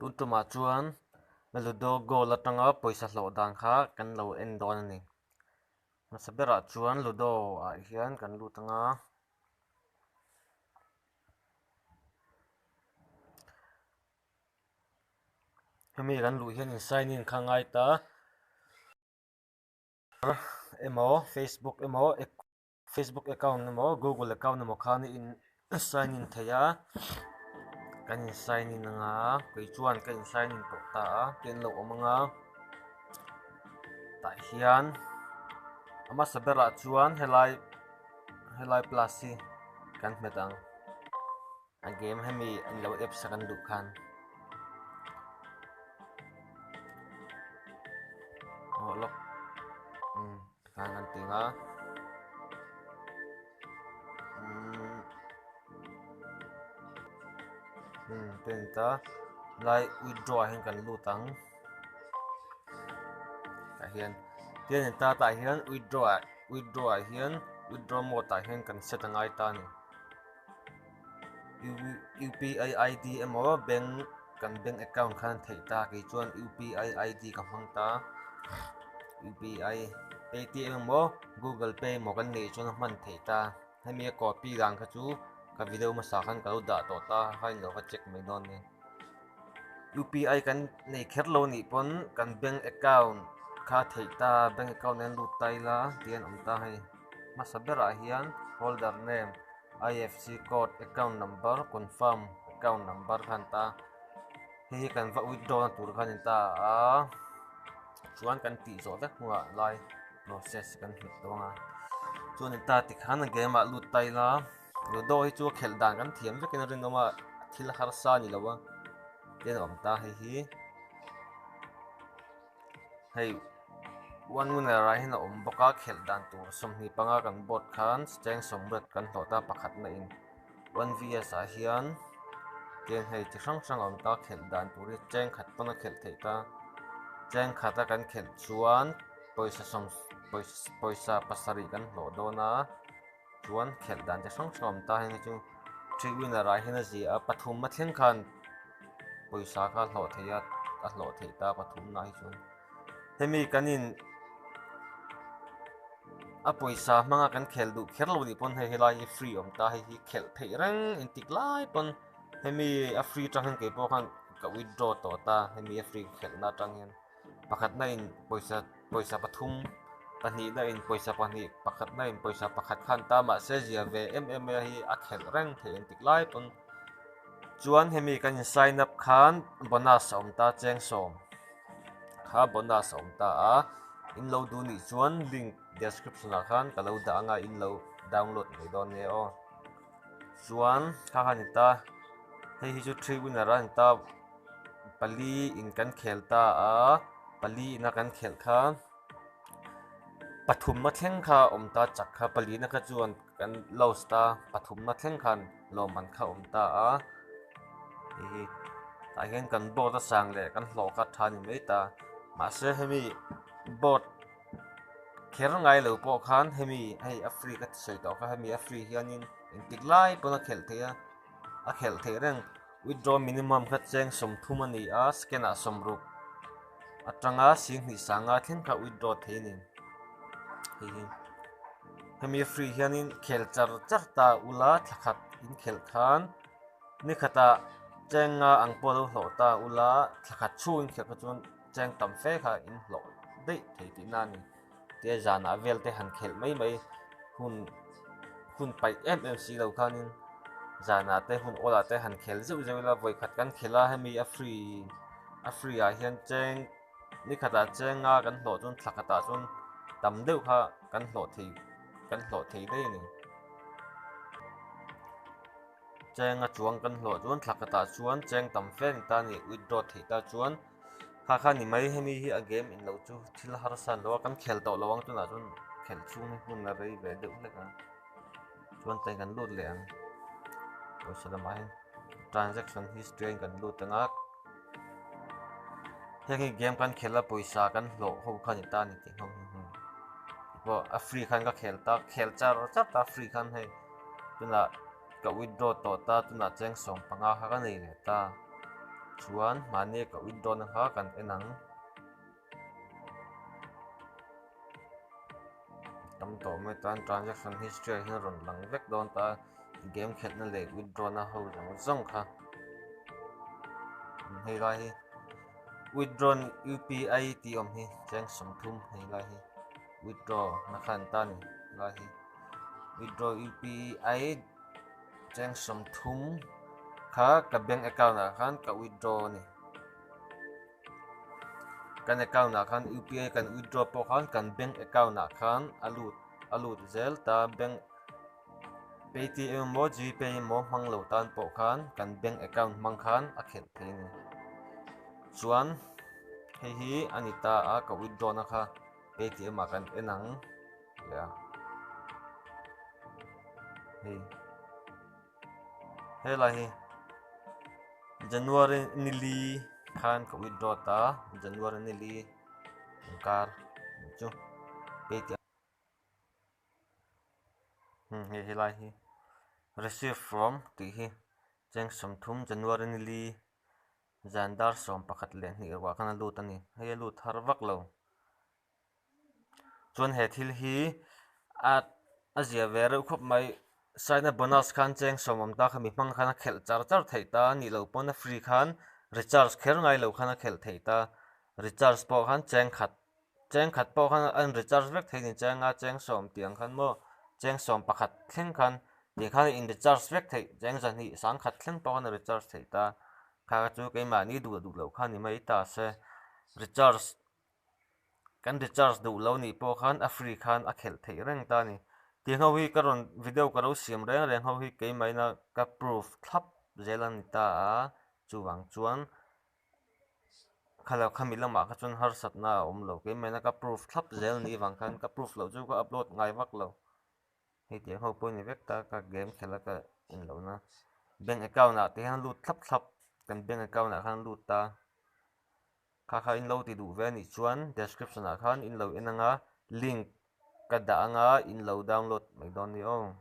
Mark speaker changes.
Speaker 1: Tuma chuan meludo goal atanga poisa hlo dan kha kan lo en don ani masabera chuan ludo a hian kan lutanga hemi kan lu hian in sign in khangai ta emo Facebook account emo Google account emo khani in sign in theya kan in sign in nga koi chuan kan in sign in to ta ken lo omanga ta hian ama sabera chuan helai plus kan metang a game hemi in lo app sa kan du khan lok kan kan tinga tenta lai withdraw hen kan lutang ta hian tian ta ta hian withdraw hian withdraw mode ta hian kan set angai ta ni UPI ID emo bank account khan thei ta ki chuan UPI ID ka hmang ta UPI Paytm emo Google Pay mo kan nei chuan man thei ta hemi copy rang kha chu ka video ma sa khan ka lo da to ta hain lo ka check mai don ni UPI kan nei kher lo ni pon kan bank account kha thei ta bank account nen lu tai la tian om ta hai masabera hian holder name IFSC code account number confirm account number khan ta hi kan va withdraw tur khan ta a chuan kan ti zo ta hunga lai process kan hit donga chuan ta ti khan game a lut tai la ludo hi chu khel dan kan thiam vekin rin oma thil har sa ni lawa tian om ta hi hei one winner rai hin om boka khel dan tur som hi panga kan bot khan cheng somret kan hlota pakhat na in 1vs a hian ken hei chi sang om ta khel dan turi cheng khat pana khel thei ta cheng khata kan khel chuan poisa pasari kan hlo dona chuan khel dan chi sang om ta hin chu three winner rai hin a ji a pathum ma thlen khan poisa kha hlo theia a hlo thei ta pathum na hi chuan hemi kanin a poisa manga kan khel du kher lo ni pon hei lai free om ta hi khel thei reng in tik lai pon hemi a free tang ke po khan ka withdraw to ta hemi a free khel na tang hian pakhat na in poisa pathum pahnih na in poisa pahnih pakhat na in poisa pakhat khan ta ma se zia ve MMA hi a khel reng thei in tik lai pon chuan hemi kan sign up khan bonus om ta cheng som kha bonus om ta a in lo du ni chuan link description a khan ka lo da anga in lo download mai don ne o chuan kha han ta hei hi chu three winner an ta pali in kan khel ta a pali na kan khel kha pathum ma thleng kha om ta chak kha pali na kha chuan kan los ta pathum na thleng khan lo man kha om ta a hi ta hian kan bot a sang le kan hlo kha thani mai ta ma se hemi bot kher ngai lo po khan hemi hei africa sei to kha hemi africa hianin in tik lai pona khel theya a khel the reng withdraw minimum kha cheng som thum ani a scan a som ru atanga sing ni sanga thlen kha withdraw theinin hi hemi free hianin khel char ta ula thakhat in khel khan ni khata chenga angpo lo hlo ta ula thakhat chu in khel ka chun cheng tam fe kha in hlo dei thei ti na ni te jana vel te han khel mai hun pai mmc lo khanin jana te hun ola te han khel zeu la voi khat kan khela hemi a free a hian cheng ni khata chenga kan hlo chun thlakata chun tam deuh kha kan hlo thei dei ni chenga chuang kan hlo chuan thlakata chuan cheng tam fe ni ta ni withdraw thei ta chuan kha ni mai hemi hi a game in lo chu thil har san lo kan khel to lawang chuna chun khel chung hun na rei ve deuh leka chuan tai kan lut le ang poisa lama hin transaction history kan lut anga hemi game kan khela poisa kan hlo ho khan ta ni ti hom bo a free khan ka khel char ta free khan hei tuna ka withdraw to ta tuna cheng som panga kha ka nei le ta chuan mani ka withdraw na kha kan enang tam to mai tan transaction history hin ron lang vek don ta game khet na le withdraw na ho zong kha hei lai hi withdraw UPI ti om hi cheng som thum hei lai hi withdraw na khan tan lai hi withdraw UPI cheng som thum kha ka bank account na khan ka withdraw ni kan account na khan UPI kan withdraw po khan kan bank account na khan alut zel ta bank Paytm mo GPay mo mang lo tan po khan kan bank account mang khan a khet the ni chuan hei hi anita a ka withdraw na kha Paytm a kan enang ya hei lai hi January nili khan ka withdraw ta January nili kar chu Paytm hei lai hi receive from ti hi cheng som thum January nili zandar som pakhat le ni wa kana lut ani hei lut har vak lo chuan he thil hi azia ver khop mai saina bonus khan cheng somam ta khami mang khana khel char char thei ta ni lo pon free khan recharge kher ngai lo khana khel thei ta recharge po khan cheng khat po khan an recharge vek thei ni changa cheng som tiang khan mo cheng som pakhat thleng khan ti khan in recharge vek thei cheng zan hi sang khat thleng po khan recharge thei ta kha chu ke ma ni du lo khan ni mai ta se recharge kan recharge du lo ni po khan a free khan a khel thei reng ta ni ti ho hi karon video karo siam reng reng ho hi ke mai na ka proof thlap zelan ta a chuwang chuan khala khami lama kha chun har sat na lo ke mai na ka proof thlap zel ni wang khan ka proof lo chu ka upload ngai vak lo hi ti ho po ni vek ta ka game khela ka in lo na bank account na te han lut thlap thlap kan bank account na khan lut ta kha in lo ti du ve ni chuan description a khan in lo enanga link ka da anga in lo download mai don ni ong